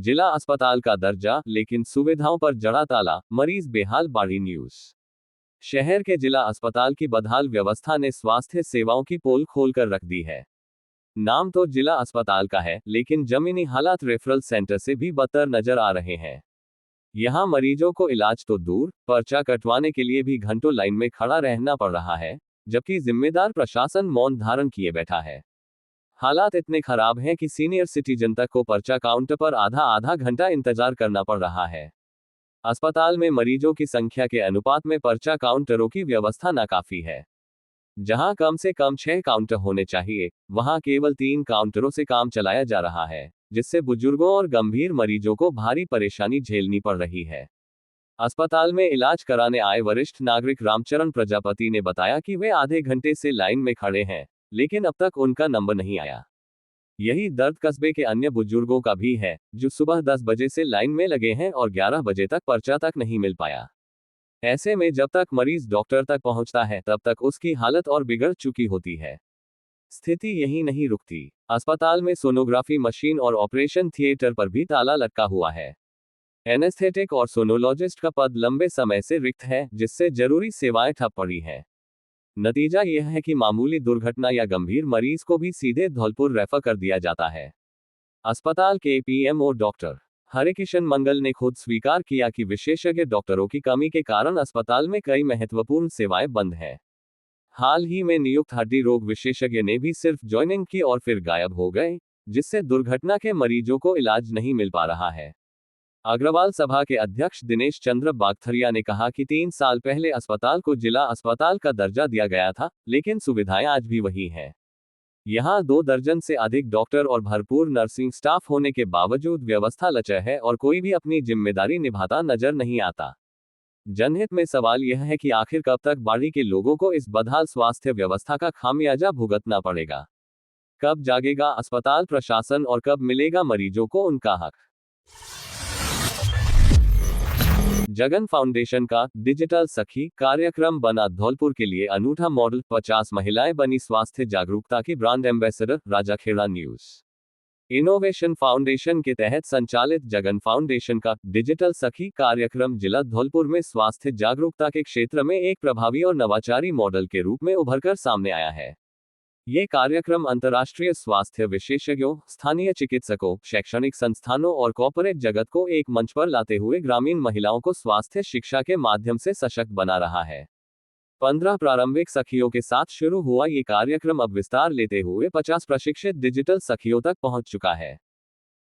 जिला अस्पताल का दर्जा लेकिन सुविधाओं पर जड़ा ताला, मरीज बेहाल। बाड़ी न्यूज। शहर के जिला अस्पताल की बदहाल व्यवस्था ने स्वास्थ्य सेवाओं की पोल खोल कर रख दी है। नाम तो जिला अस्पताल का है, लेकिन जमीनी हालात रेफरल सेंटर से भी बदतर नजर आ रहे हैं। यहां मरीजों को इलाज तो दूर, पर्चा कटवाने के लिए भी घंटों लाइन में खड़ा रहना पड़ रहा है, जबकि जिम्मेदार प्रशासन मौन धारण किए बैठा है। हालात इतने खराब हैं कि सीनियर सिटीजन तक को पर्चा काउंटर पर आधा आधा घंटा इंतजार करना पड़ रहा है। अस्पताल में मरीजों की संख्या के अनुपात में पर्चा काउंटरों की व्यवस्था नाकाफी है। जहां कम से कम 6 काउंटर होने चाहिए, वहां केवल 3 काउंटरों से काम चलाया जा रहा है, जिससे बुजुर्गों और गंभीर मरीजों को भारी परेशानी झेलनी पड़ रही है। अस्पताल में इलाज कराने आए वरिष्ठ नागरिक रामचरण प्रजापति ने बताया कि वे आधे घंटे से लाइन में खड़े हैं, लेकिन अब तक उनका नंबर नहीं आया। यही दर्द कस्बे के अन्य बुजुर्गों का भी है, जो सुबह 10 बजे से लाइन में लगे हैं और 11 बजे तक पर्चा तक नहीं मिल पाया। ऐसे में जब तक मरीज डॉक्टर तक पहुंचता है, तब तक उसकी हालत और बिगड़ चुकी होती है। स्थिति यही नहीं रुकती। अस्पताल में सोनोग्राफी मशीन और ऑपरेशन थिएटर पर भी ताला लटका हुआ है। एनेस्थेटिक और सोनोलॉजिस्ट का पद लंबे समय से रिक्त है, जिससे जरूरी सेवाएं ठप पड़ी हैं। नतीजा यह है कि मामूली दुर्घटना या गंभीर मरीज को भी सीधे धौलपुर रेफर कर दिया जाता है। अस्पताल के पीएमओ डॉक्टर हरिकिशन मंगल ने खुद स्वीकार किया कि विशेषज्ञ डॉक्टरों की कमी के कारण अस्पताल में कई महत्वपूर्ण सेवाएं बंद हैं। हाल ही में नियुक्त हड्डी रोग विशेषज्ञ ने भी सिर्फ ज्वाइनिंग की और फिर गायब हो गए, जिससे दुर्घटना के मरीजों को इलाज नहीं मिल पा रहा है। अग्रवाल सभा के अध्यक्ष दिनेश चंद्र बागथरिया ने कहा कि 3 साल पहले अस्पताल को जिला अस्पताल का दर्जा दिया गया था, लेकिन सुविधाएं आज भी वही हैं। यहां 2 दर्जन से अधिक डॉक्टर और भरपूर नर्सिंग स्टाफ होने के बावजूद व्यवस्था लचर है और कोई भी अपनी जिम्मेदारी निभाता नजर नहीं आता। जनहित में सवाल यह है कि आखिर कब तक बाड़ी के लोगों को इस बदहाल स्वास्थ्य व्यवस्था का खामियाजा भुगतना पड़ेगा। कब जागेगा अस्पताल प्रशासन और कब मिलेगा मरीजों को उनका हक। जगन फाउंडेशन का डिजिटल सखी कार्यक्रम बना धौलपुर के लिए अनूठा मॉडल। 50 महिलाएं बनी स्वास्थ्य जागरूकता की brand ambassador. Rajakhera news. Innovation foundation के तहत संचालित जगन फाउंडेशन का डिजिटल सखी कार्यक्रम जिला धौलपुर में स्वास्थ्य जागरूकता के क्षेत्र में एक प्रभावी और नवाचारी मॉडल के रूप में उभरकर सामने आया है। ये कार्यक्रम अंतर्राष्ट्रीय स्वास्थ्य विशेषज्ञों, स्थानीय चिकित्सकों, शैक्षणिक संस्थानों और कॉर्पोरेट जगत को एक मंच पर लाते हुए ग्रामीण महिलाओं को स्वास्थ्य शिक्षा के माध्यम से सशक्त बना रहा है। 15 प्रारंभिक सखियों के साथ शुरू हुआ ये कार्यक्रम अब विस्तार लेते हुए 50 प्रशिक्षित डिजिटल सखियों तक पहुंच चुका है।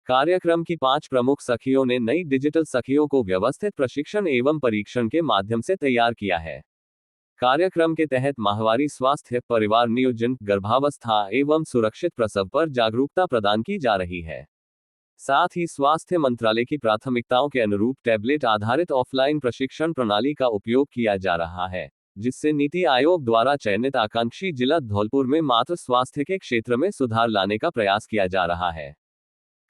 कार्यक्रम की 5 प्रमुख सखियों ने नई डिजिटल सखियों को व्यवस्थित प्रशिक्षण एवं परीक्षण के माध्यम से तैयार किया है। कार्यक्रम के तहत माहवारी स्वास्थ्य, परिवार नियोजन, गर्भावस्था एवं सुरक्षित प्रसव पर जागरूकता प्रदान की जा रही है। साथ ही स्वास्थ्य मंत्रालय की प्राथमिकताओं के अनुरूप टैबलेट आधारित ऑफलाइन प्रशिक्षण प्रणाली का उपयोग किया जा रहा है, जिससे नीति आयोग द्वारा चयनित आकांक्षी जिला धौलपुर में मातृ स्वास्थ्य के क्षेत्र में सुधार लाने का प्रयास किया जा रहा है।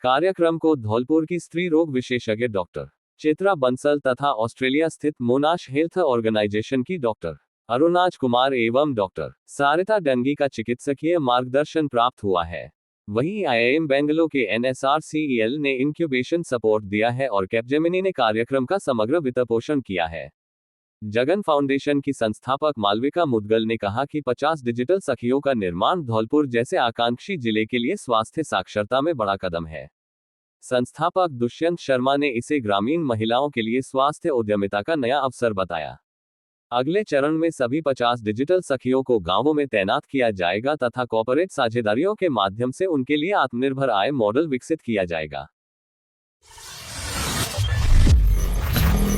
कार्यक्रम को धौलपुर की स्त्री रोग विशेषज्ञ डॉक्टर चित्रा बंसल तथा ऑस्ट्रेलिया स्थित मोनाश हेल्थ ऑर्गेनाइजेशन की डॉक्टर अरुणाज कुमार एवं डॉक्टर सारिता डंगी का चिकित्सकीय मार्गदर्शन प्राप्त हुआ है। वहीं आईआईएम बेंगलुरु के NSRCEL ने इंक्यूबेशन सपोर्ट दिया है और कैपजेमिनी ने कार्यक्रम का समग्र वित्तपोषण किया है। जगन फाउंडेशन की संस्थापक मालविका मुदगल ने कहा कि 50 डिजिटल सखियों का निर्माण धौलपुर जैसे आकांक्षी जिले के लिए स्वास्थ्य साक्षरता में बड़ा कदम है। संस्थापक दुष्यंत शर्मा ने इसे ग्रामीण महिलाओं के लिए स्वास्थ्य उद्यमिता का नया अवसर बताया। अगले चरण में सभी 50 डिजिटल सखियों को गांवों में तैनात किया जाएगा तथा कॉर्पोरेट साझेदारियों के माध्यम से उनके लिए आत्मनिर्भर आय मॉडल विकसित किया जाएगा।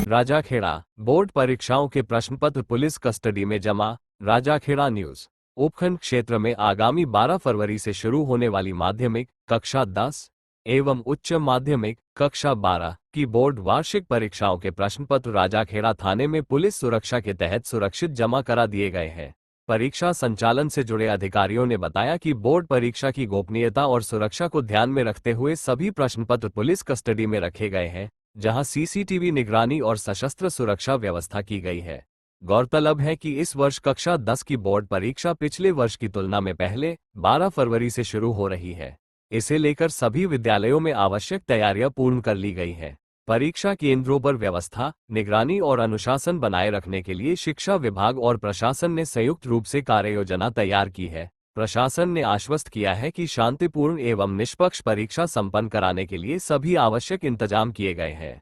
राजाखेड़ा बोर्ड परीक्षाओं के प्रश्नपत्र पुलिस कस्टडी में जमा। राजाखेड़ा न्यूज। उपखंड क्षेत्र में आगामी 12 फरवरी से शुरू होने वाली माध्यमिक कक्षा 10 एवं उच्च माध्यमिक कक्षा 12 की बोर्ड वार्षिक परीक्षाओं के प्रश्नपत्र राजाखेड़ा थाने में पुलिस सुरक्षा के तहत सुरक्षित जमा करा दिए गए हैं। परीक्षा संचालन से जुड़े अधिकारियों ने बताया कि बोर्ड परीक्षा की गोपनीयता और सुरक्षा को ध्यान में रखते हुए सभी प्रश्नपत्र पुलिस कस्टडी में रखे गए हैं, जहां सीसीटीवी निगरानी और सशस्त्र सुरक्षा व्यवस्था की गई है। गौरतलब है कि इस वर्ष कक्षा 10 की बोर्ड परीक्षा पिछले वर्ष की तुलना में पहले 12 फरवरी से शुरू हो रही है। इसे लेकर सभी विद्यालयों में आवश्यक तैयारियां पूर्ण कर ली गई हैं। परीक्षा केंद्रों पर व्यवस्था, निगरानी और अनुशासन बनाए रखने के लिए शिक्षा विभाग और प्रशासन ने संयुक्त रूप से कार्ययोजना तैयार की है। प्रशासन ने आश्वस्त किया है कि शांतिपूर्ण एवं निष्पक्ष परीक्षा संपन्न कराने के लिए सभी आवश्यक इंतजाम किए गए हैं।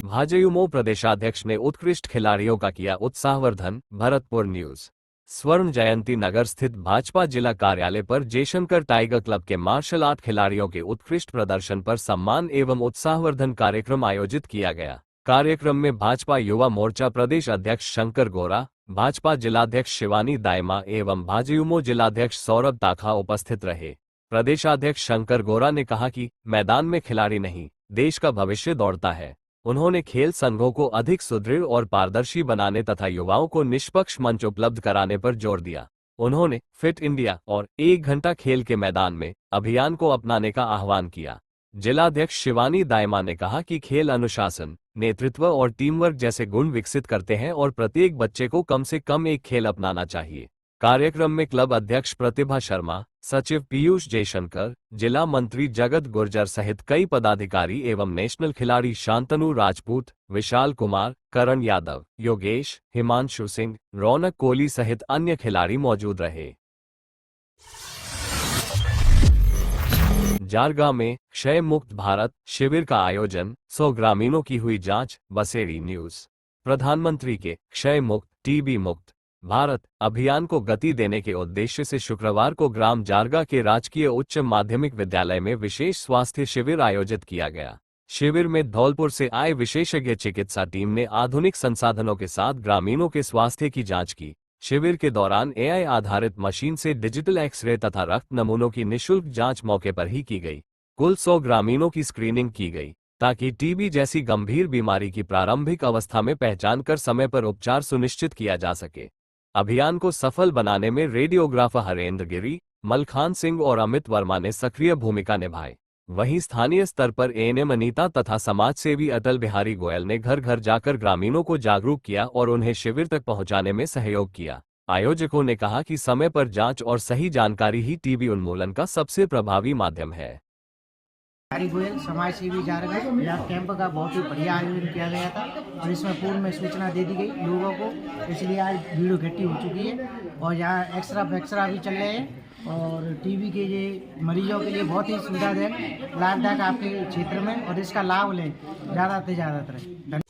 भाजयुमो प्रदेशाध्यक्ष ने उत्कृष्ट खिलाड़ियों का किया उत्साहवर्धन। भरतपुर न्यूज। स्वर्ण जयंती नगर स्थित भाजपा जिला कार्यालय पर जयशंकर टाइगर क्लब के मार्शल आर्ट खिलाड़ियों के उत्कृष्ट प्रदर्शन पर सम्मान एवं उत्साहवर्धन कार्यक्रम आयोजित किया गया। कार्यक्रम में भाजपा युवा मोर्चा प्रदेश अध्यक्ष शंकर गोरा, भाजपा जिलाध्यक्ष शिवानी दायमा एवं भाजयुमो जिलाध्यक्ष सौरभ ताखा उपस्थित रहे। प्रदेशाध्यक्ष शंकर गोरा ने कहा कि मैदान में खिलाड़ी नहीं, देश का भविष्य दौड़ता है। उन्होंने खेल संघों को अधिक सुदृढ़ और पारदर्शी बनाने तथा युवाओं को निष्पक्ष मंच उपलब्ध कराने पर जोर दिया। उन्होंने फिट इंडिया और 1 घंटा खेल के मैदान में अभियान को अपनाने का आह्वान किया। जिलाध्यक्ष शिवानी दायमा ने कहा कि खेल अनुशासन, नेतृत्व और टीमवर्क जैसे गुण विकसित करते हैं और प्रत्येक बच्चे को कम से कम एक खेल अपनाना चाहिए। कार्यक्रम में क्लब अध्यक्ष प्रतिभा शर्मा, सचिव पीयूष जयशंकर, जिला मंत्री जगत गुर्जर सहित कई पदाधिकारी एवं नेशनल खिलाड़ी शांतनु राजपूत, विशाल कुमार, करण यादव, योगेश, हिमांशु सिंह, रौनक कोहली सहित अन्य खिलाड़ी मौजूद रहे। जारगा में क्षय मुक्त भारत शिविर का आयोजन, 100 ग्रामीणों की हुई जांच। बसेड़ी न्यूज। प्रधानमंत्री के क्षय मुक्त, टीबी मुक्त भारत अभियान को गति देने के उद्देश्य से शुक्रवार को ग्राम जारगा के राजकीय उच्च माध्यमिक विद्यालय में विशेष स्वास्थ्य शिविर आयोजित किया गया। शिविर में धौलपुर से आए विशेषज्ञ चिकित्सा टीम ने आधुनिक संसाधनों के साथ ग्रामीणों के स्वास्थ्य की जांच की। शिविर के दौरान एआई आधारित मशीन से डिजिटल एक्सरे तथा रक्त नमूनों की निःशुल्क जांच मौके पर ही की गई। कुल 100 ग्रामीणों की स्क्रीनिंग की गई ताकि टीबी जैसी गंभीर बीमारी की प्रारंभिक अवस्था में पहचान कर समय पर उपचार सुनिश्चित किया जा सके। अभियान को सफल बनाने में रेडियोग्राफर हरेंद्र गिरी, मलखान सिंह और अमित वर्मा ने सक्रिय भूमिका निभाई। वहीं स्थानीय स्तर पर एएनएम अनीता तथा समाजसेवी अटल बिहारी गोयल ने घर घर जाकर ग्रामीणों को जागरूक किया और उन्हें शिविर तक पहुंचाने में सहयोग किया। आयोजकों ने कहा कि समय पर जांच और सही जानकारी ही टीबी उन्मूलन का सबसे प्रभावी माध्यम है। गोयल समाज सेवी जारगा कैंप का बहुत ही बढ़िया आयोजन किया गया था और इसमें पूर्व में सूचना दे दी गई लोगों को, इसलिए आज भीड़ इकट्ठी हो चुकी है और यहाँ एक्स्ट्रा फैक्स्ट्रा भी चल रहे हैं और टीबी के ये मरीजों के लिए बहुत ही सुविधादायक लाभदायक आपके क्षेत्र में, और इसका लाभ लें ज़्यादा से ज़्यादातर।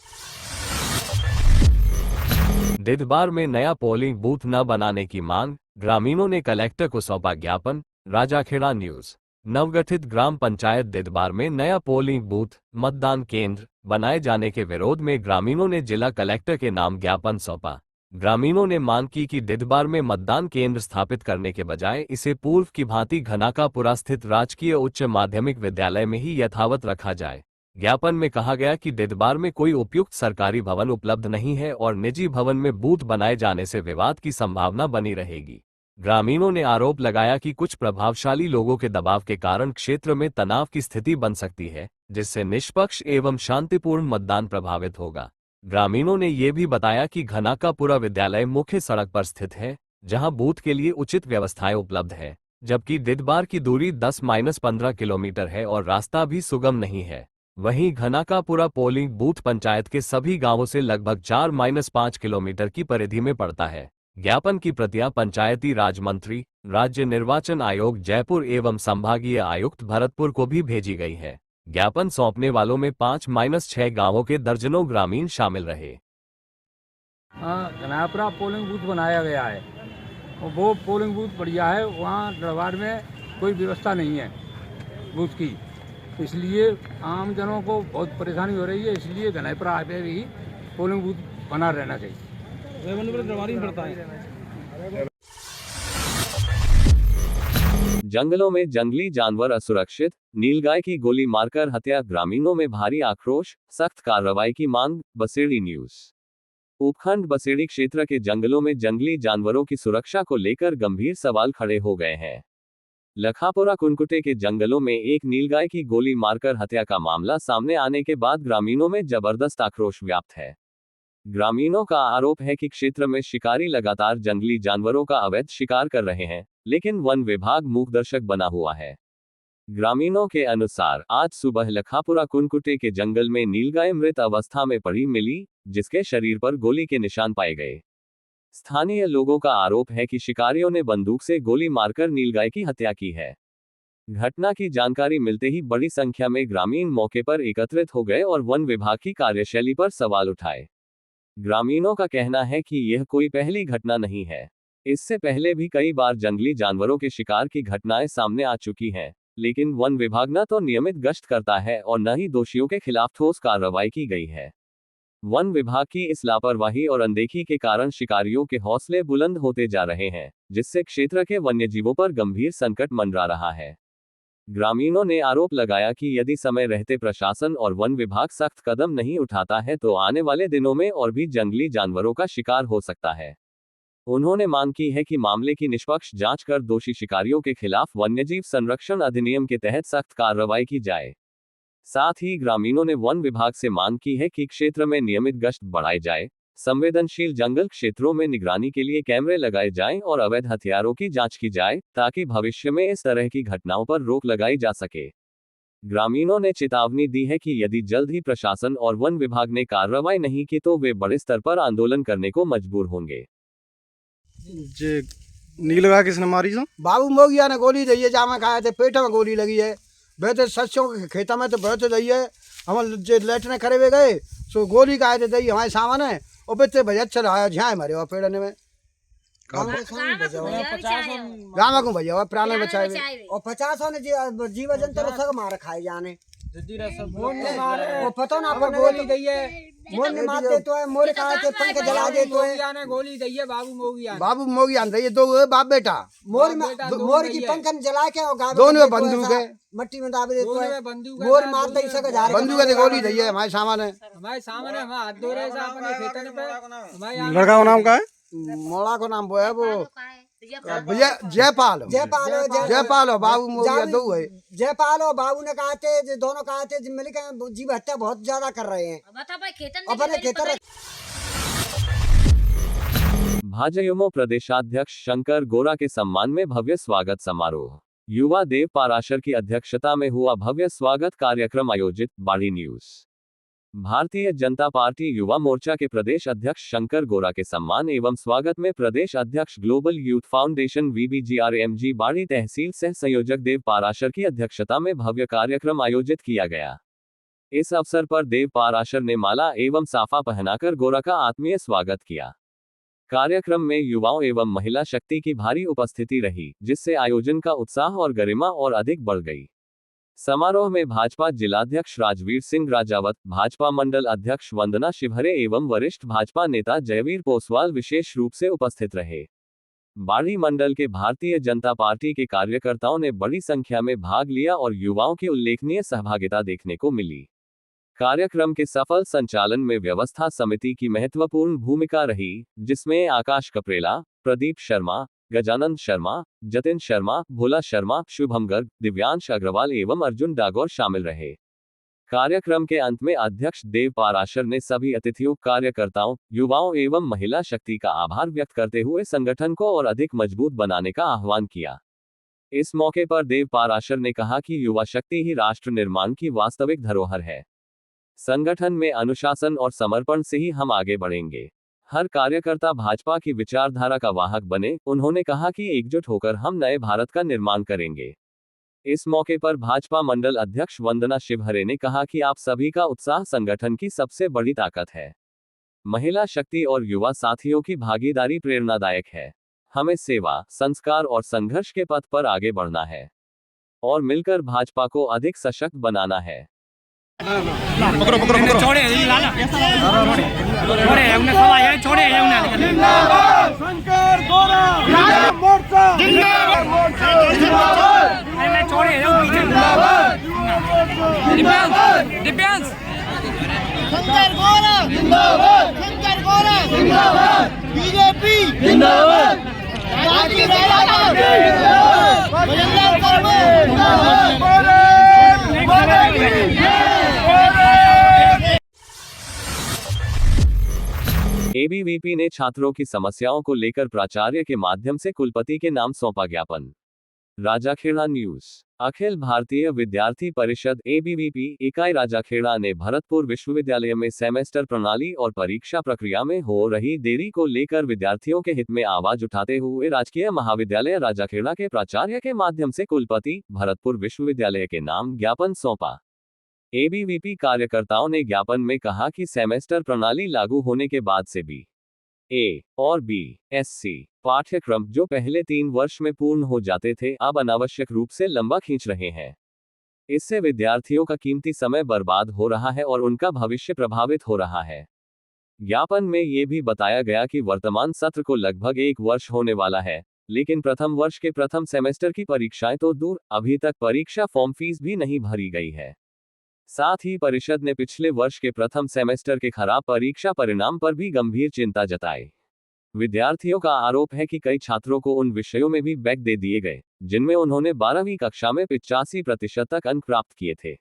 दिदबार में नया पोलिंग बूथ न बनाने की मांग, ग्रामीणों ने कलेक्टर को सौंपा ज्ञापन। राजाखेड़ा न्यूज। नवगठित ग्राम पंचायत दिदबार में नया पोलिंग बूथ मतदान केंद्र बनाए जाने के विरोध में ग्रामीणों ने जिला कलेक्टर के नाम ज्ञापन सौंपा। ग्रामीणों ने मांग की कि दिदबार में मतदान केंद्र स्थापित करने के बजाय इसे पूर्व की भांति घनाकापुरा स्थित राजकीय उच्च माध्यमिक विद्यालय में ही यथावत रखा जाए। ज्ञापन में कहा गया कि दिदबार में कोई उपयुक्त सरकारी भवन उपलब्ध नहीं है और निजी भवन में बूथ बनाए जाने से विवाद की संभावना बनी रहेगी। ग्रामीणों ने आरोप लगाया कि कुछ प्रभावशाली लोगों के दबाव के कारण क्षेत्र में तनाव की स्थिति बन सकती है, जिससे निष्पक्ष एवं शांतिपूर्ण मतदान प्रभावित होगा। ग्रामीणों ने ये भी बताया कि घनाकापुरा विद्यालय मुख्य सड़क पर स्थित है, जहां बूथ के लिए उचित व्यवस्थाएं उपलब्ध है, जबकि दिदबार की दूरी 10-15 किलोमीटर है और रास्ता भी सुगम नहीं है। वहीं घनाकापुरा पोलिंग बूथ पंचायत के सभी गांवों से लगभग 4-5 किलोमीटर की परिधि में पड़ता है। ज्ञापन की प्रतियां पंचायती राज मंत्री, राज्य निर्वाचन आयोग जयपुर एवं संभागीय आयुक्त भरतपुर को भी भेजी गई है। ज्ञापन सौंपने वालों में 5-6 गांवों के दर्जनों ग्रामीण शामिल रहे। घनापुरा पोलिंग बूथ बनाया गया है और वो पोलिंग बूथ बढ़िया है, वहाँ दरबार में कोई व्यवस्था नहीं है बूथ की, इसलिए आम जनों को बहुत परेशानी हो रही है। इसलिए घनापुरा पे भी पोलिंग बूथ बना रहना चाहिए। जंगलों में जंगली जानवर असुरक्षित, नीलगाय की गोली मारकर हत्या, ग्रामीणों में भारी आक्रोश, सख्त कार्रवाई की मांग। बसेड़ी न्यूज। उपखंड बसेड़ी क्षेत्र के जंगलों में जंगली जानवरों की सुरक्षा को लेकर गंभीर सवाल खड़े हो गए हैं। लखापुरा कुनकुटे के जंगलों में एक नीलगाय की गोली मारकर हत्या का मामला सामने आने के बाद ग्रामीणों में जबरदस्त आक्रोश व्याप्त है। ग्रामीणों का आरोप है कि क्षेत्र में शिकारी लगातार जंगली जानवरों का अवैध शिकार कर रहे हैं, लेकिन वन विभाग मूकदर्शक बना हुआ है। ग्रामीणों के अनुसार आज सुबह लखापुरा कुनकुटे के जंगल में नीलगाय मृत अवस्था में पड़ी मिली, जिसके शरीर पर गोली के निशान पाए गए। स्थानीय लोगों का आरोप है कि शिकारियों ने बंदूक से गोली मारकर नीलगाय की हत्या की है। घटना की जानकारी मिलते ही बड़ी संख्या में ग्रामीण मौके पर एकत्रित हो गए और वन विभाग की कार्यशैली पर सवाल उठाए। ग्रामीणों का कहना है कि यह कोई पहली घटना नहीं है। इससे पहले भी कई बार जंगली जानवरों के शिकार की घटनाएं सामने आ चुकी हैं, लेकिन वन विभाग न तो नियमित गश्त करता है और न ही दोषियों के खिलाफ ठोस कार्रवाई की गई है। वन विभाग की इस लापरवाही और अनदेखी के कारण शिकारियों के हौसले बुलंद होते जा रहे हैं, जिससे क्षेत्र के वन्यजीवों पर गंभीर संकट मंडरा रहा है। ग्रामीणों ने आरोप लगाया कि यदि समय रहते प्रशासन और वन विभाग सख्त कदम नहीं उठाता है तो आने वाले दिनों में और भी जंगली जानवरों का शिकार हो सकता है। उन्होंने मांग की है कि मामले की निष्पक्ष जांच कर दोषी शिकारियों के खिलाफ वन्यजीव संरक्षण अधिनियम के तहत सख्त कार्रवाई की जाए। साथ ही ग्रामीणों ने वन विभाग से मांग की है कि क्षेत्र में नियमित गश्त बढ़ाई जाए, संवेदनशील जंगल क्षेत्रों में निगरानी के लिए कैमरे लगाए जाएं और अवैध हथियारों की जांच की जाए, ताकि भविष्य में इस तरह की घटनाओं पर रोक लगाई जा सके। ग्रामीणों ने चेतावनी दी है कि यदि जल्द ही प्रशासन और वन विभाग ने कार्रवाई नहीं की तो वे बड़े स्तर पर आंदोलन करने को मजबूर होंगे। नीलगाय किसने मारी? बाबू मोगिया ने गोली दी है, जामा खाए थे, पेट में गोली लगी है। बैठे सरसों के खेता में तो बैठे दी है, हम जो लेटने खड़े हुए गए सो गोली खाए थे दी हमारे सामने और बच्चे भैया चला आया झाए मारे और पेड़ने में गाँव को भैया हुआ प्राण बचाए और 50 ने जीव जंतु सब मार खाए जाने पता ना गोली दी है, मोर ने मार दे तो है, मोर का के पंख जला दे तो है, गोली दी है बाबू मोगिया दी है, दो बाप बेटा मोर की पंख जला के और दोनों में बंदूक है, मट्टी में दाब दे तो है, मोर मार दे सके जा बंदूक से गोली दी है हमारे सामने हम हाथ धो रहे हैं अपने खेतन पे। लड़का का नाम क्या है? मोड़ा को नाम है वो जयपाल बाबू मोगिया दो है। जयपाल और बाबू ने कहा थे, दोनों कहा थे मिलकर जीव हत्या बहुत ज्यादा कर रहे हैं अपने खेतर। भाजयुमो प्रदेशाध्यक्ष शंकर गोरा के सम्मान में भव्य स्वागत समारोह। युवा देव पाराशर की अध्यक्षता में हुआ भव्य स्वागत कार्यक्रम आयोजित। बाड़ी न्यूज। भारतीय जनता पार्टी युवा मोर्चा के प्रदेश अध्यक्ष शंकर गोरा के सम्मान एवं स्वागत में प्रदेश अध्यक्ष ग्लोबल यूथ फाउंडेशन VBGRMG बाड़ी तहसील सह संयोजक देव पाराशर की अध्यक्षता में भव्य कार्यक्रम आयोजित किया गया। इस अवसर पर देव पाराशर ने माला एवं साफा पहनाकर गोरा का आत्मीय स्वागत किया। कार्यक्रम में युवाओं एवं महिला शक्ति की भारी उपस्थिति रही, जिससे आयोजन का उत्साह और गरिमा और अधिक बढ़ गई। समारोह में भाजपा जिलाध्यक्ष राजवीर सिंह राजावत, भाजपा मंडल अध्यक्ष वंदना शिवहरे एवं वरिष्ठ भाजपा नेता जयवीर पोसवाल विशेष रूप से उपस्थित रहे। बाड़ी मंडल के भारतीय जनता पार्टी के कार्यकर्ताओं ने बड़ी संख्या में भाग लिया और युवाओं की उल्लेखनीय सहभागिता देखने को मिली। कार्यक्रम के सफल संचालन में व्यवस्था समिति की महत्वपूर्ण भूमिका रही, जिसमें आकाश कपरेला, प्रदीप शर्मा, गजानंद शर्मा, जतिन शर्मा, भोला शर्मा, शुभम गर्ग, दिव्यांश अग्रवाल एवं अर्जुन डागोर शामिल रहे। कार्यक्रम के अंत में अध्यक्ष देव पाराशर ने सभी अतिथियों, कार्यकर्ताओं, युवाओं एवं महिला शक्ति का आभार व्यक्त करते हुए संगठन को और अधिक मजबूत बनाने का आह्वान किया। इस मौके पर देव पाराशर ने कहा कि युवा शक्ति ही राष्ट्र निर्माण की वास्तविक धरोहर है। संगठन में अनुशासन और समर्पण से ही हम आगे बढ़ेंगे। हर कार्यकर्ता भाजपा की विचारधारा का वाहक बने। उन्होंने कहा कि एकजुट होकर हम नए भारत का निर्माण करेंगे। इस मौके पर भाजपा मंडल अध्यक्ष वंदना शिवहरे ने कहा कि आप सभी का उत्साह संगठन की सबसे बड़ी ताकत है। महिला शक्ति और युवा साथियों की भागीदारी प्रेरणादायक है। हमें सेवा, संस्कार और संघर्ष के पथ पर आगे बढ़ना है और मिलकर भाजपा को अधिक सशक्त बनाना है। छोड़े हमने सब आया छोड़े जिंदाबाद शंकर गोरा मोर्चा जिंदाबाद मोर्चा जिंदाबाद छोड़े दिव्यांश शंकर गोरा जिंदाबाद बीजेपी जिंदाबाद एबीवीपी ने छात्रों की समस्याओं को लेकर प्राचार्य के माध्यम से कुलपति के नाम सौंपा ज्ञापन। राजाखेड़ा न्यूज। अखिल भारतीय विद्यार्थी परिषद एबीवीपी इकाई राजाखेड़ा ने भरतपुर विश्वविद्यालय में सेमेस्टर प्रणाली और परीक्षा प्रक्रिया में हो रही देरी को लेकर विद्यार्थियों के हित में आवाज उठाते हुए राजकीय महाविद्यालय राजाखेड़ा के प्राचार्य के माध्यम से कुलपति भरतपुर विश्वविद्यालय के नाम ज्ञापन सौंपा। एबीवीपी कार्यकर्ताओं ने ज्ञापन में कहा कि सेमेस्टर प्रणाली लागू होने के बाद से BA और BSc पाठ्यक्रम जो पहले 3 वर्ष में पूर्ण हो जाते थे अब अनावश्यक रूप से लंबा खींच रहे हैं। इससे विद्यार्थियों का कीमती समय बर्बाद हो रहा है और उनका भविष्य प्रभावित हो रहा है। ज्ञापन में ये भी बताया गया कि वर्तमान सत्र को लगभग 1 वर्ष होने वाला है, लेकिन प्रथम वर्ष के प्रथम सेमेस्टर की परीक्षाएं तो दूर, अभी तक परीक्षा फॉर्म फीस भी नहीं भरी गई है। साथ ही परिषद ने पिछले वर्ष के प्रथम सेमेस्टर के खराब परीक्षा परिणाम पर भी गंभीर चिंता जताई। विद्यार्थियों का आरोप है कि कई छात्रों को उन विषयों में भी बैक दे दिए गए जिनमें उन्होंने 12वीं कक्षा में 85% तक अंक प्राप्त किए थे।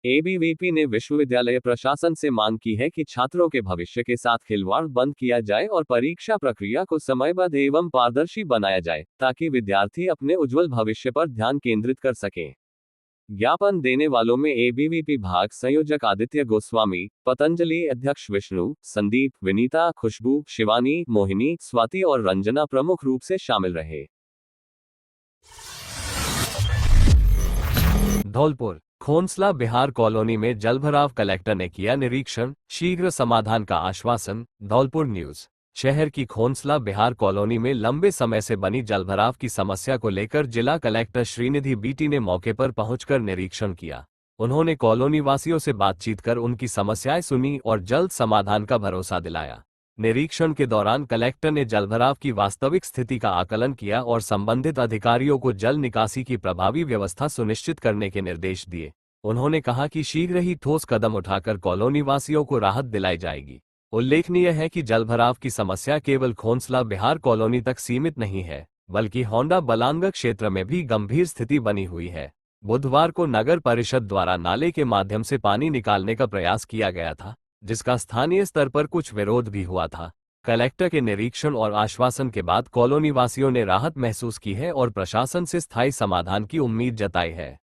एबीवीपी ने विश्वविद्यालय प्रशासन से मांग की है कि छात्रों के भविष्य के साथ खिलवाड़ बंद किया जाए और परीक्षा प्रक्रिया को समयबद्ध एवं पारदर्शी बनाया जाए ताकि विद्यार्थी अपने उज्जवल भविष्य पर ध्यान केंद्रित कर सकें। ज्ञापन देने वालों में एबीवीपी भाग संयोजक आदित्य गोस्वामी, पतंजलि अध्यक्ष विष्णु, संदीप, विनीता, खुशबू, शिवानी, मोहिनी, स्वाति और रंजना प्रमुख रूप से शामिल रहे। धौलपुर खोंसला बिहार कॉलोनी में जलभराव, कलेक्टर ने किया निरीक्षण, शीघ्र समाधान का आश्वासन। धौलपुर न्यूज। शहर की खोंसला बिहार कॉलोनी में लंबे समय से बनी जलभराव की समस्या को लेकर जिला कलेक्टर श्रीनिधि बीटी ने मौके पर पहुंचकर निरीक्षण किया। उन्होंने कॉलोनी वासियों से बातचीत कर उनकी समस्याएं सुनी और जल्द समाधान का भरोसा दिलाया। निरीक्षण के दौरान कलेक्टर ने जलभराव की वास्तविक स्थिति का आकलन किया और संबंधित अधिकारियों को जल निकासी की प्रभावी व्यवस्था सुनिश्चित करने के निर्देश दिए। उन्होंने कहा कि शीघ्र ही ठोस कदम उठाकर कॉलोनी वासियों को राहत दिलाई जाएगी। उल्लेखनीय है कि जलभराव की समस्या केवल खोंसला बिहार कॉलोनी तक सीमित नहीं है, बल्कि होंडा बलांग क्षेत्र में भी गंभीर स्थिति बनी हुई है। बुधवार को नगर परिषद द्वारा नाले के माध्यम से पानी निकालने का प्रयास किया गया था, जिसका स्थानीय स्तर पर कुछ विरोध भी हुआ था। कलेक्टर के निरीक्षण और आश्वासन के बाद कॉलोनी वासियों ने राहत महसूस की है और प्रशासन से स्थायी समाधान की उम्मीद जताई है।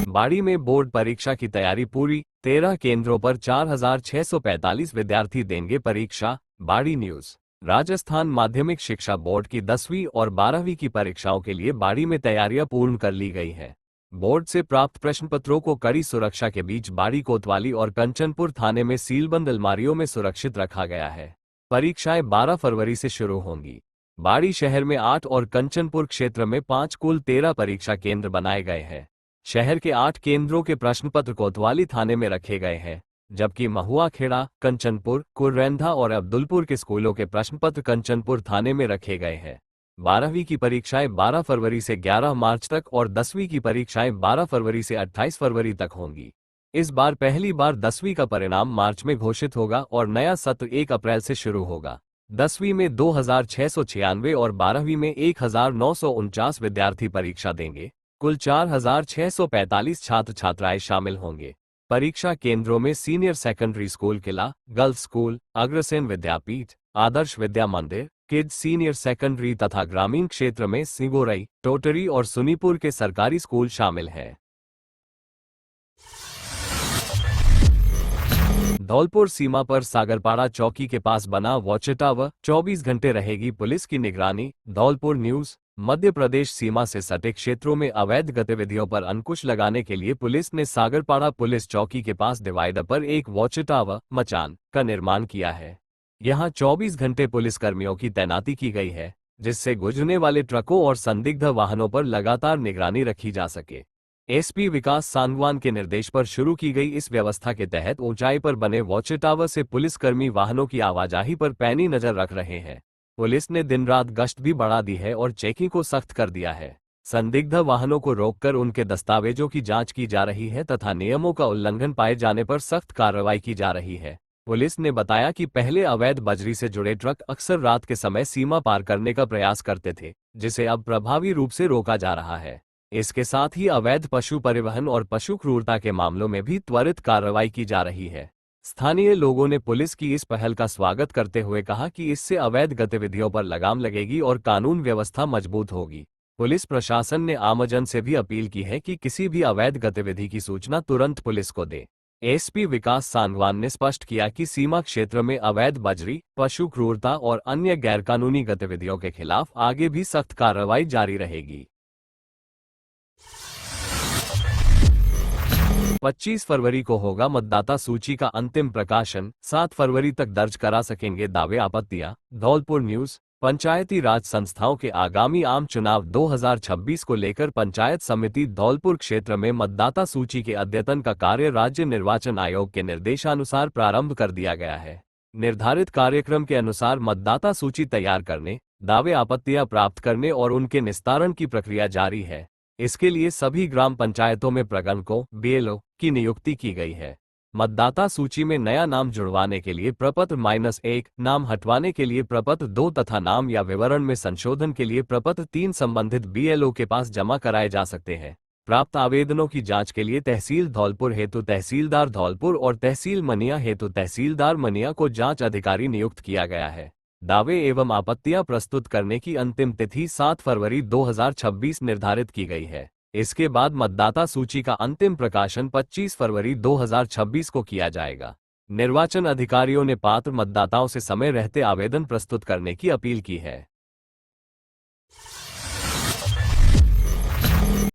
बाड़ी में बोर्ड परीक्षा की तैयारी पूरी, 13 केंद्रों पर 4645 विद्यार्थी देंगे परीक्षा। बाड़ी न्यूज। राजस्थान माध्यमिक शिक्षा बोर्ड की 10वीं और 12वीं की परीक्षाओं के लिए बाड़ी में तैयारियां पूर्ण कर ली गई है। बोर्ड से प्राप्त प्रश्नपत्रों को कड़ी सुरक्षा के बीच बाड़ी, कोतवाली और कंचनपुर थाने में सीलबंद अलमारियों में सुरक्षित रखा गया है। परीक्षाएं 12 फरवरी से शुरू होंगी। बाड़ी शहर में 8 और कंचनपुर क्षेत्र में 5 कुल 13 परीक्षा केंद्र बनाए गए हैं। शहर के 8 केंद्रों के प्रश्नपत्र कोतवाली थाने में रखे गए हैं, जबकि महुआ खेड़ा, कंचनपुर, कुर्रेंधा और अब्दुलपुर के स्कूलों के प्रश्नपत्र कंचनपुर थाने में रखे गए हैं। 12वीं की परीक्षाएं 12 फरवरी से 11 मार्च तक और 10वीं की परीक्षाएं 12 फरवरी से 28 फरवरी तक होंगी। इस बार पहली बार 10वीं का परिणाम मार्च में घोषित होगा और नया सत्र 1 अप्रैल से शुरू होगा। 10वीं में 2696 और 12वीं में 1949 विद्यार्थी परीक्षा देंगे। कुल 4645 छात्र छात्राएं शामिल होंगे। परीक्षा केंद्रों में सीनियर सेकेंडरी स्कूल किला, गर्ल्स स्कूल, अग्रसेन विद्यापीठ, आदर्श विद्या मंदिर, किड्स सीनियर सेकेंडरी तथा ग्रामीण क्षेत्र में सिंगोरई, टोटरी और सुनीपुर के सरकारी स्कूल शामिल हैं। धौलपुर सीमा पर सागरपाड़ा चौकी के पास बना वॉच टावर, 24 घंटे रहेगी पुलिस की निगरानी। धौलपुर न्यूज। मध्य प्रदेश सीमा से सटे क्षेत्रों में अवैध गतिविधियों पर अंकुश लगाने के लिए पुलिस ने सागरपाड़ा पुलिस चौकी के पास डिवाइडर पर एक वॉच टावर मचान का निर्माण किया है। यहां 24 घंटे पुलिसकर्मियों की तैनाती की गई है, जिससे गुजरने वाले ट्रकों और संदिग्ध वाहनों पर लगातार निगरानी रखी जा सके। एसपी विकास सांगवान के निर्देश पर शुरू की गई इस व्यवस्था के तहत ऊंचाई पर बने वॉच टावर से पुलिसकर्मी वाहनों की आवाजाही पर पैनी नजर रख रहे हैं। पुलिस ने दिन रात गश्त भी बढ़ा दी है और चेकिंग को सख्त कर दिया है। संदिग्ध वाहनों को रोककर उनके दस्तावेजों की जांच की जा रही है तथा नियमों का उल्लंघन पाए जाने पर सख्त कार्रवाई की जा रही है। पुलिस ने बताया कि पहले अवैध बजरी से जुड़े ट्रक अक्सर रात के समय सीमा पार करने का प्रयास करते थे, जिसे अब प्रभावी रूप से रोका जा रहा है। इसके साथ ही अवैध पशु परिवहन और पशु क्रूरता के मामलों में भी त्वरित कार्रवाई की जा रही है। स्थानीय लोगों ने पुलिस की इस पहल का स्वागत करते हुए कहा कि इससे अवैध गतिविधियों पर लगाम लगेगी और कानून व्यवस्था मजबूत होगी। पुलिस प्रशासन ने आमजन से भी अपील की है कि किसी भी अवैध गतिविधि की सूचना तुरंत पुलिस को दे। एसपी विकास सांगवान ने स्पष्ट किया कि सीमा क्षेत्र में अवैध बजरी, पशु क्रूरता और अन्य गैरकानूनी गतिविधियों के खिलाफ आगे भी सख्त कार्रवाई जारी रहेगी। 25 फरवरी को होगा मतदाता सूची का अंतिम प्रकाशन, 7 फरवरी तक दर्ज करा सकेंगे दावे आपत्तियां। धौलपुर न्यूज। पंचायती राज संस्थाओं के आगामी आम चुनाव 2026 को लेकर पंचायत समिति धौलपुर क्षेत्र में मतदाता सूची के अद्यतन का कार्य राज्य निर्वाचन आयोग के निर्देशानुसार प्रारंभ कर दिया गया है। निर्धारित कार्यक्रम के अनुसार मतदाता सूची तैयार करने, दावे आपत्तियां प्राप्त करने और उनके निस्तारण की प्रक्रिया जारी है। इसके लिए सभी ग्राम पंचायतों में प्रगणकों बीएलओ की नियुक्ति की गई है। मतदाता सूची में नया नाम जुड़वाने के लिए प्रपत्र -1, नाम हटवाने के लिए प्रपत्र 2 तथा नाम या विवरण में संशोधन के लिए प्रपत्र 3 संबंधित बीएलओ के पास जमा कराए जा सकते हैं। प्राप्त आवेदनों की जांच के लिए तहसील धौलपुर हेतु तहसीलदार धौलपुर और तहसील मनिया हेतु तहसीलदार मनिया को जांच अधिकारी नियुक्त किया गया है। दावे एवं आपत्तियां प्रस्तुत करने की अंतिम तिथि 7 फरवरी 2026 निर्धारित की गई है। इसके बाद मतदाता सूची का अंतिम प्रकाशन 25 फरवरी 2026 को किया जाएगा। निर्वाचन अधिकारियों ने पात्र मतदाताओं से समय रहते आवेदन प्रस्तुत करने की अपील की है।